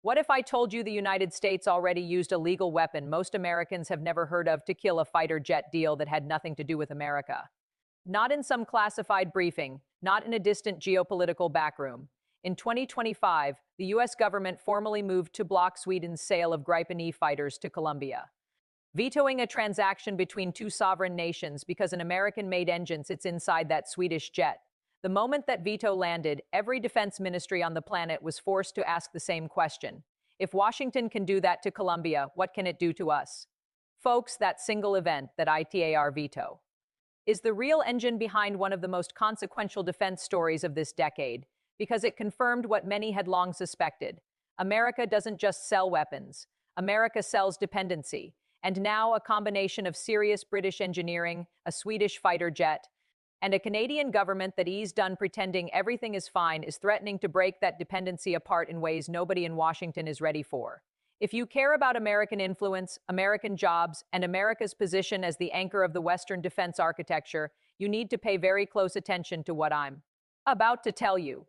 What if I told you the United States already used a legal weapon most Americans have never heard of to kill a fighter jet deal that had nothing to do with America? Not in some classified briefing, not in a distant geopolitical backroom. In 2025, the US government formally moved to block Sweden's sale of Gripen E fighters to Colombia, vetoing a transaction between two sovereign nations because an American-made engine sits inside that Swedish jet. The moment that veto landed, every defense ministry on the planet was forced to ask the same question. If Washington can do that to Colombia, what can it do to us? Folks, that single event, that ITAR veto, is the real engine behind one of the most consequential defense stories of this decade, because it confirmed what many had long suspected. America doesn't just sell weapons. America sells dependency. And now a combination of serious British engineering, a Swedish fighter jet, and a Canadian government that is done pretending everything is fine is threatening to break that dependency apart in ways nobody in Washington is ready for. If you care about American influence, American jobs, and America's position as the anchor of the Western defense architecture, you need to pay very close attention to what I'm about to tell you.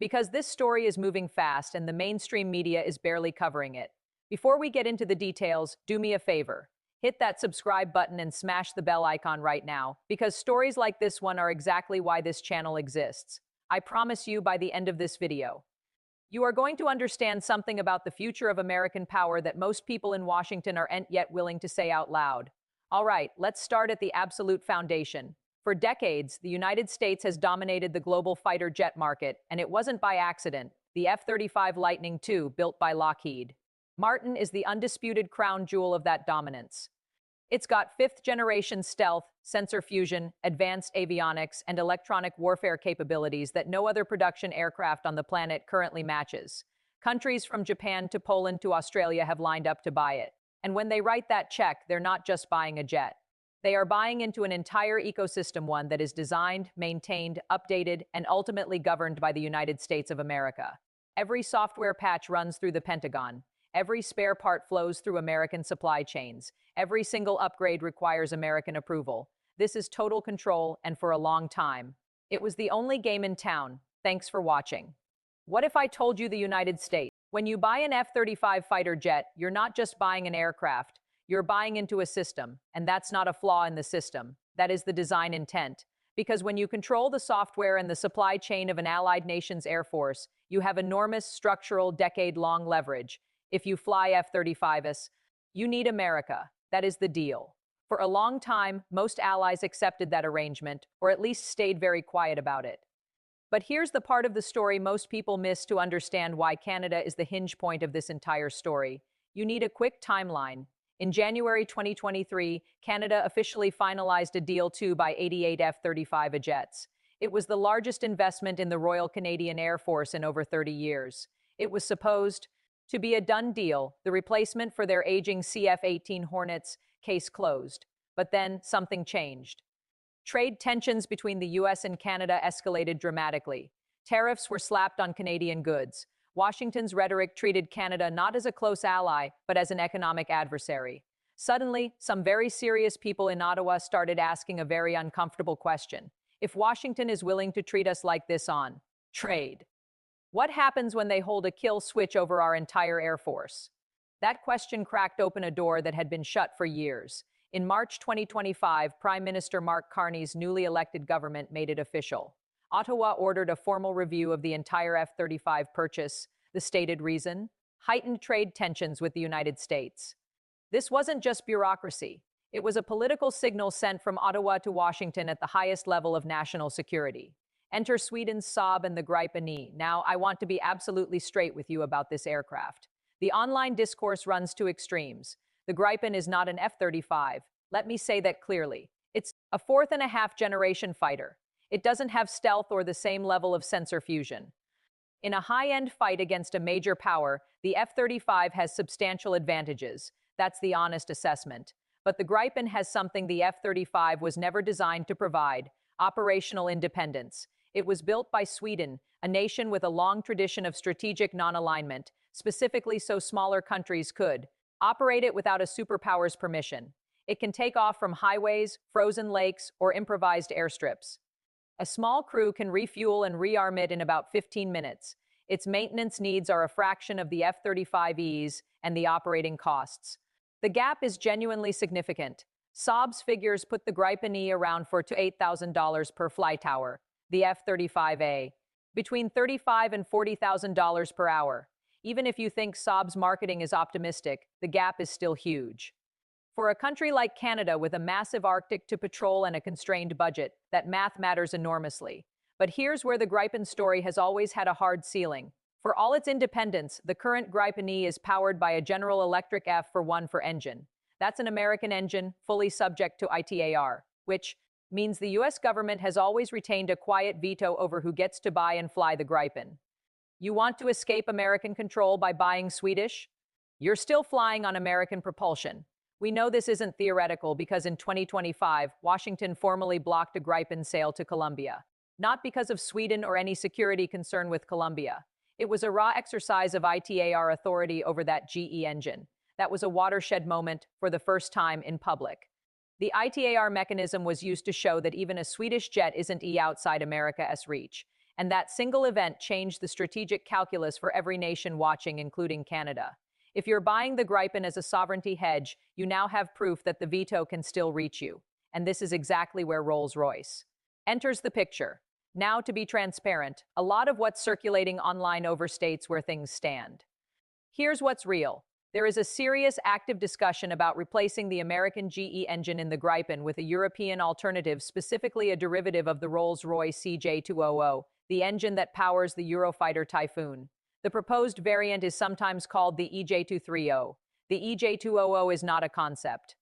Because this story is moving fast and the mainstream media is barely covering it. Before we get into the details, do me a favor. Hit that subscribe button and smash the bell icon right now, because stories like this one are exactly why this channel exists. I promise you by the end of this video, you are going to understand something about the future of American power that most people in Washington aren't yet willing to say out loud. All right, let's start at the absolute foundation. For decades, the United States has dominated the global fighter jet market, and it wasn't by accident. The F-35 Lightning II, built by Lockheed Martin, is the undisputed crown jewel of that dominance. It's got fifth-generation stealth, sensor fusion, advanced avionics, and electronic warfare capabilities that no other production aircraft on the planet currently matches. Countries from Japan to Poland to Australia have lined up to buy it. And when they write that check, they're not just buying a jet. They are buying into an entire ecosystem, one that is designed, maintained, updated, and ultimately governed by the United States of America. Every software patch runs through the Pentagon. Every spare part flows through American supply chains. Every single upgrade requires American approval. This is total control, and for a long time, it was the only game in town. Thanks for watching. What if I told you the United States? When you buy an F-35 fighter jet, you're not just buying an aircraft. You're buying into a system, and that's not a flaw in the system. That is the design intent. Because when you control the software and the supply chain of an allied nation's air force, you have enormous structural, decade-long leverage. If you fly F-35s, you need America. That is the deal. For a long time, most allies accepted that arrangement, or at least stayed very quiet about it. But here's the part of the story most people miss to understand why Canada is the hinge point of this entire story. You need a quick timeline. In January 2023, Canada officially finalized a deal to buy 88 F-35 jets. It was the largest investment in the Royal Canadian Air Force in over 30 years. It was supposed to be a done deal, the replacement for their aging CF-18 Hornets, case closed. But then something changed. Trade tensions between the US and Canada escalated dramatically. Tariffs were slapped on Canadian goods. Washington's rhetoric treated Canada not as a close ally, but as an economic adversary. Suddenly, some very serious people in Ottawa started asking a very uncomfortable question. If Washington is willing to treat us like this on trade, what happens when they hold a kill switch over our entire Air Force? That question cracked open a door that had been shut for years. In March 2025, Prime Minister Mark Carney's newly elected government made it official. Ottawa ordered a formal review of the entire F-35 purchase. The stated reason? Heightened trade tensions with the United States. This wasn't just bureaucracy. It was a political signal sent from Ottawa to Washington at the highest level of national security. Enter Sweden's Saab and the Gripen E. Now, I want to be absolutely straight with you about this aircraft. The online discourse runs to extremes. The Gripen is not an F-35. Let me say that clearly. It's a fourth-and-a-half-generation fighter. It doesn't have stealth or the same level of sensor fusion. In a high-end fight against a major power, the F-35 has substantial advantages. That's the honest assessment. But the Gripen has something the F-35 was never designed to provide: operational independence. It was built by Sweden, a nation with a long tradition of strategic non-alignment, specifically so smaller countries could operate it without a superpower's permission. It can take off from highways, frozen lakes, or improvised airstrips. A small crew can refuel and rearm it in about 15 minutes. Its maintenance needs are a fraction of the F-35Es and the operating costs. The gap is genuinely significant. Saab's figures put the Gripen E around $4,000 to $8,000 per flight hour, the F-35A, between $35,000 and $40,000 per hour. Even if you think Saab's marketing is optimistic, the gap is still huge. For a country like Canada with a massive Arctic to patrol and a constrained budget, that math matters enormously. But here's where the Gripen story has always had a hard ceiling. For all its independence, the current Gripen E is powered by a General Electric F-1 engine. That's an American engine, fully subject to ITAR, which means the US government has always retained a quiet veto over who gets to buy and fly the Gripen. You want to escape American control by buying Swedish? You're still flying on American propulsion. We know this isn't theoretical because in 2025, Washington formally blocked a Gripen sale to Colombia. Not because of Sweden or any security concern with Colombia. It was a raw exercise of ITAR authority over that GE engine. That was a watershed moment for the first time in public. The ITAR mechanism was used to show that even a Swedish jet isn't outside America's reach. And that single event changed the strategic calculus for every nation watching, including Canada. If you're buying the Gripen as a sovereignty hedge, you now have proof that the veto can still reach you. And this is exactly where Rolls-Royce enters the picture. Now, to be transparent, a lot of what's circulating online overstates where things stand. Here's what's real. There is a serious, active discussion about replacing the American GE engine in the Gripen with a European alternative, specifically a derivative of the Rolls-Royce CJ200, the engine that powers the Eurofighter Typhoon. The proposed variant is sometimes called the EJ230. The EJ200 is not a concept.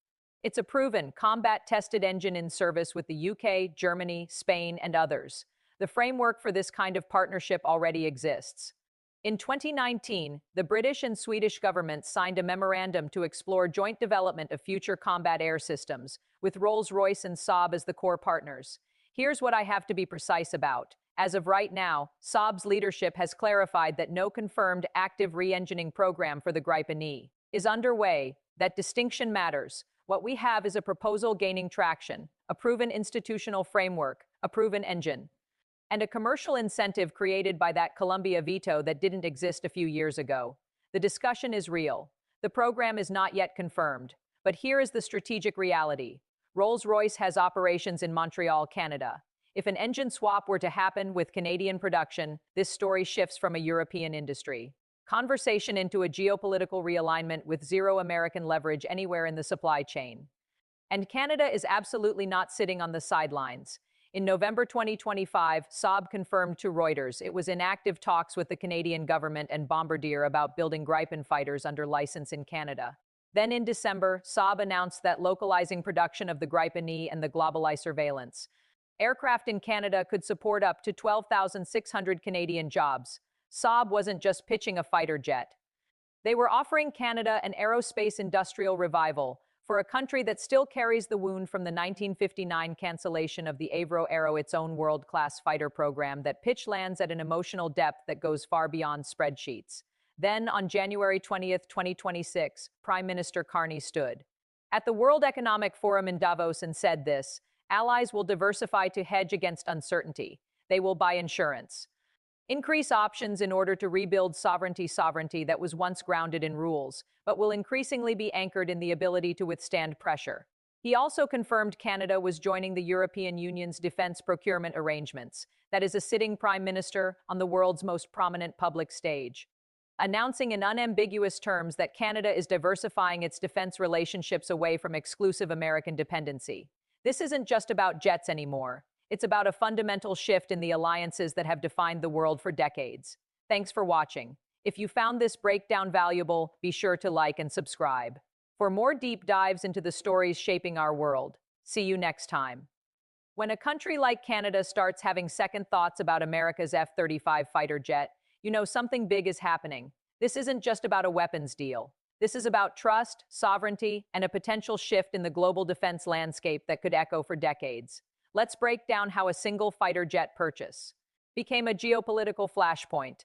It's a proven, combat-tested engine in service with the UK, Germany, Spain, and others. The framework for this kind of partnership already exists. In 2019, the British and Swedish governments signed a memorandum to explore joint development of future combat air systems, with Rolls-Royce and Saab as the core partners. Here's what I have to be precise about. As of right now, Saab's leadership has clarified that no confirmed active re-engining program for the Gripen E is underway. That distinction matters. What we have is a proposal gaining traction, a proven institutional framework, a proven engine, and a commercial incentive created by that Colombia veto that didn't exist a few years ago. The discussion is real. The program is not yet confirmed. But here is the strategic reality. Rolls-Royce has operations in Montreal, Canada. If an engine swap were to happen with Canadian production, this story shifts from a European industry conversation into a geopolitical realignment with zero American leverage anywhere in the supply chain. And Canada is absolutely not sitting on the sidelines. In November 2025, Saab confirmed to Reuters it was in active talks with the Canadian government and Bombardier about building Gripen fighters under license in Canada. Then in December, Saab announced that localizing production of the Gripen E and the Global surveillance aircraft in Canada could support up to 12,600 Canadian jobs. Saab wasn't just pitching a fighter jet. They were offering Canada an aerospace industrial revival for a country that still carries the wound from the 1959 cancellation of the Avro Aero, its own world-class fighter program that pitch lands at an emotional depth that goes far beyond spreadsheets. Then, on January 20th, 2026, Prime Minister Carney stood at the World Economic Forum in Davos and said this: allies will diversify to hedge against uncertainty. They will buy insurance. Increase options in order to rebuild sovereignty that was once grounded in rules, but will increasingly be anchored in the ability to withstand pressure. He also confirmed Canada was joining the European Union's defense procurement arrangements, that is a sitting prime minister on the world's most prominent public stage, announcing in unambiguous terms that Canada is diversifying its defense relationships away from exclusive American dependency. This isn't just about jets anymore. It's about a fundamental shift in the alliances that have defined the world for decades. Thanks for watching. If you found this breakdown valuable, be sure to like and subscribe for more deep dives into the stories shaping our world. See you next time. When a country like Canada starts having second thoughts about America's F-35 fighter jet, you know something big is happening. This isn't just about a weapons deal. This is about trust, sovereignty, and a potential shift in the global defense landscape that could echo for decades. Let's break down how a single fighter jet purchase became a geopolitical flashpoint.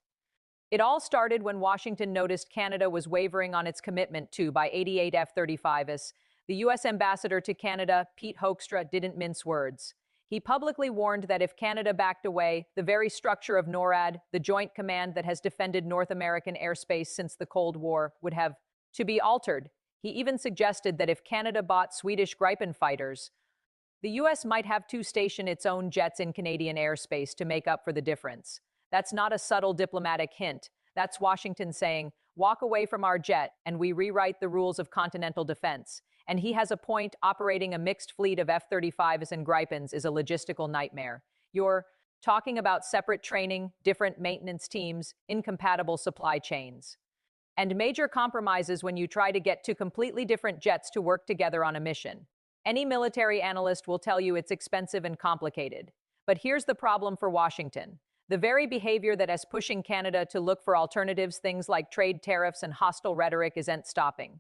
It all started when Washington noticed Canada was wavering on its commitment to buy 88 F-35s. The U.S. ambassador to Canada, Pete Hoekstra, didn't mince words. He publicly warned that if Canada backed away, the very structure of NORAD, the joint command that has defended North American airspace since the Cold War, would have to be altered. He even suggested that if Canada bought Swedish Gripen fighters, the U.S. might have to station its own jets in Canadian airspace to make up for the difference. That's not a subtle diplomatic hint. That's Washington saying, walk away from our jet and we rewrite the rules of continental defense. And he has a point. Operating a mixed fleet of F-35s and Gripens is a logistical nightmare. You're talking about separate training, different maintenance teams, incompatible supply chains, and major compromises when you try to get two completely different jets to work together on a mission. Any military analyst will tell you it's expensive and complicated. But here's the problem for Washington. The very behavior that is pushing Canada to look for alternatives, things like trade tariffs and hostile rhetoric, isn't stopping.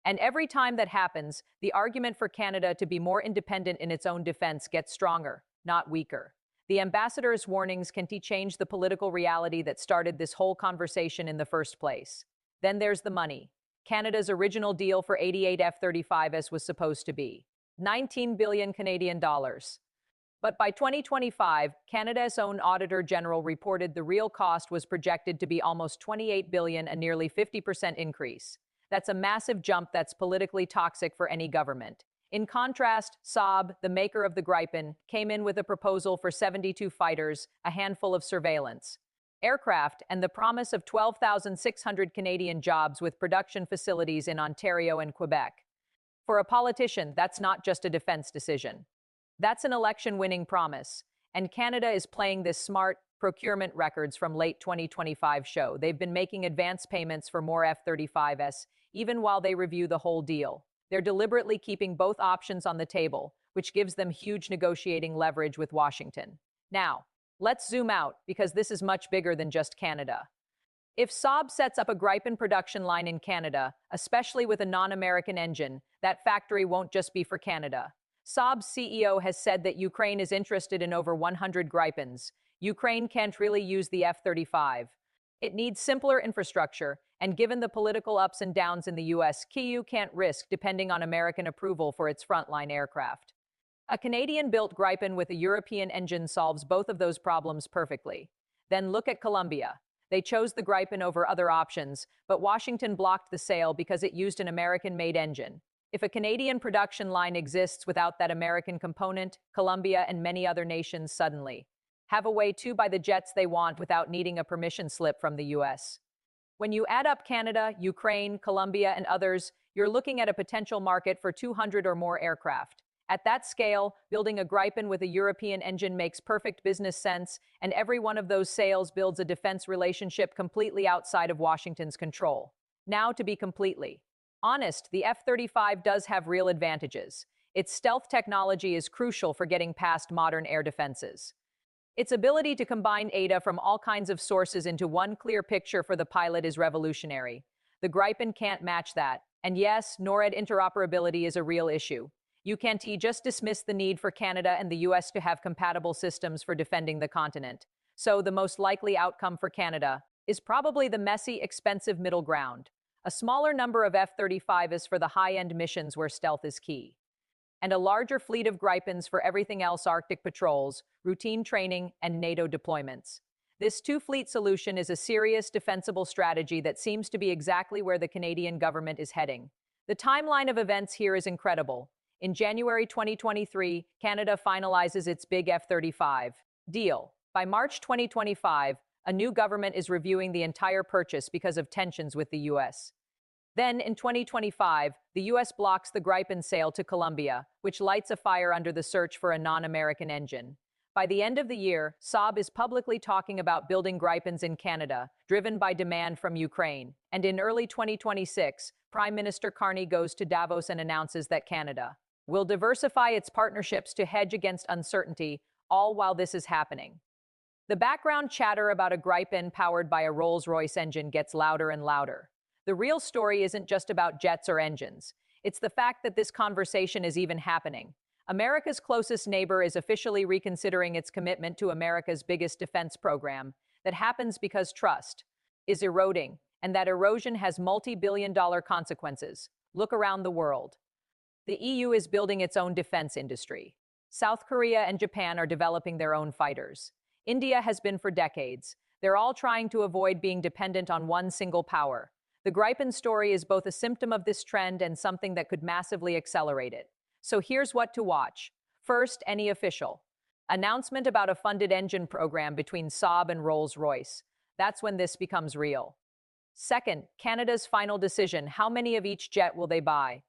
And every time that happens, the argument for Canada to be more independent in its own defense gets stronger, not weaker. The ambassador's warnings can change the political reality that started this whole conversation in the first place. Then there's the money. Canada's original deal for 88 F-35s was supposed to be 19 billion Canadian dollars. But by 2025, Canada's own Auditor General reported the real cost was projected to be almost 28 billion, a nearly 50% increase. That's a massive jump that's politically toxic for any government. In contrast, Saab, the maker of the Gripen, came in with a proposal for 72 fighters, a handful of surveillance aircraft, and the promise of 12,600 Canadian jobs with production facilities in Ontario and Quebec. For a politician, that's not just a defense decision. That's an election-winning promise. And Canada is playing this smart. Procurement records from late 2025 show they've been making advance payments for more F-35s, even while they review the whole deal. They're deliberately keeping both options on the table, which gives them huge negotiating leverage with Washington. Now, let's zoom out, because this is much bigger than just Canada. If Saab sets up a Gripen production line in Canada, especially with a non-American engine, that factory won't just be for Canada. Saab's CEO has said that Ukraine is interested in over 100 Gripens. Ukraine can't really use the F-35. It needs simpler infrastructure, and given the political ups and downs in the U.S., Kyiv can't risk depending on American approval for its frontline aircraft. A Canadian-built Gripen with a European engine solves both of those problems perfectly. Then look at Colombia. They chose the Gripen over other options, but Washington blocked the sale because it used an American-made engine. If a Canadian production line exists without that American component, Colombia and many other nations suddenly have a way to buy the jets they want without needing a permission slip from the U.S. When you add up Canada, Ukraine, Colombia, and others, you're looking at a potential market for 200 or more aircraft. At that scale, building a Gripen with a European engine makes perfect business sense, and every one of those sales builds a defense relationship completely outside of Washington's control. Now, to be completely honest, the F-35 does have real advantages. Its stealth technology is crucial for getting past modern air defenses. Its ability to combine data from all kinds of sources into one clear picture for the pilot is revolutionary. The Gripen can't match that. And yes, NORAD interoperability is a real issue. You can't just dismiss the need for Canada and the U.S. to have compatible systems for defending the continent. So the most likely outcome for Canada is probably the messy, expensive middle ground. A smaller number of F-35s for the high-end missions where stealth is key, and a larger fleet of Gripens for everything else: Arctic patrols, routine training, and NATO deployments. This two-fleet solution is a serious, defensible strategy that seems to be exactly where the Canadian government is heading. The timeline of events here is incredible. In January 2023, Canada finalizes its big F-35 deal. By March 2025, a new government is reviewing the entire purchase because of tensions with the U.S. Then, in 2025, the U.S. blocks the Gripen sale to Colombia, which lights a fire under the search for a non-American engine. By the end of the year, Saab is publicly talking about building Gripens in Canada, driven by demand from Ukraine. And in early 2026, Prime Minister Carney goes to Davos and announces that Canada will diversify its partnerships to hedge against uncertainty, all while this is happening. The background chatter about a Gripen powered by a Rolls-Royce engine gets louder and louder. The real story isn't just about jets or engines. It's the fact that this conversation is even happening. America's closest neighbor is officially reconsidering its commitment to America's biggest defense program. That happens because trust is eroding, and that erosion has multi-billion-dollar consequences. Look around the world. The EU is building its own defense industry. South Korea and Japan are developing their own fighters. India has been for decades. They're all trying to avoid being dependent on one single power. The Gripen story is both a symptom of this trend and something that could massively accelerate it. So here's what to watch. First, any official announcement about a funded engine program between Saab and Rolls-Royce. That's when this becomes real. Second, Canada's final decision. How many of each jet will they buy?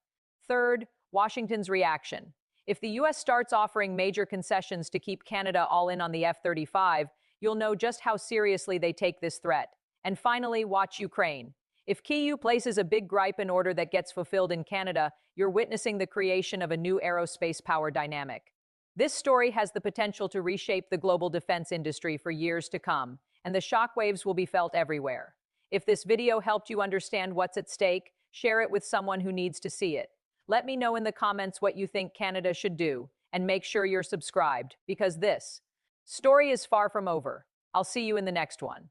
Third, Washington's reaction. If the US starts offering major concessions to keep Canada all in on the F-35, you'll know just how seriously they take this threat. And finally, watch Ukraine. If Kyiv places a big Gripen order that gets fulfilled in Canada, you're witnessing the creation of a new aerospace power dynamic. This story has the potential to reshape the global defense industry for years to come, and the shockwaves will be felt everywhere. If this video helped you understand what's at stake, share it with someone who needs to see it. Let me know in the comments what you think Canada should do, and make sure you're subscribed, because this story is far from over. I'll see you in the next one.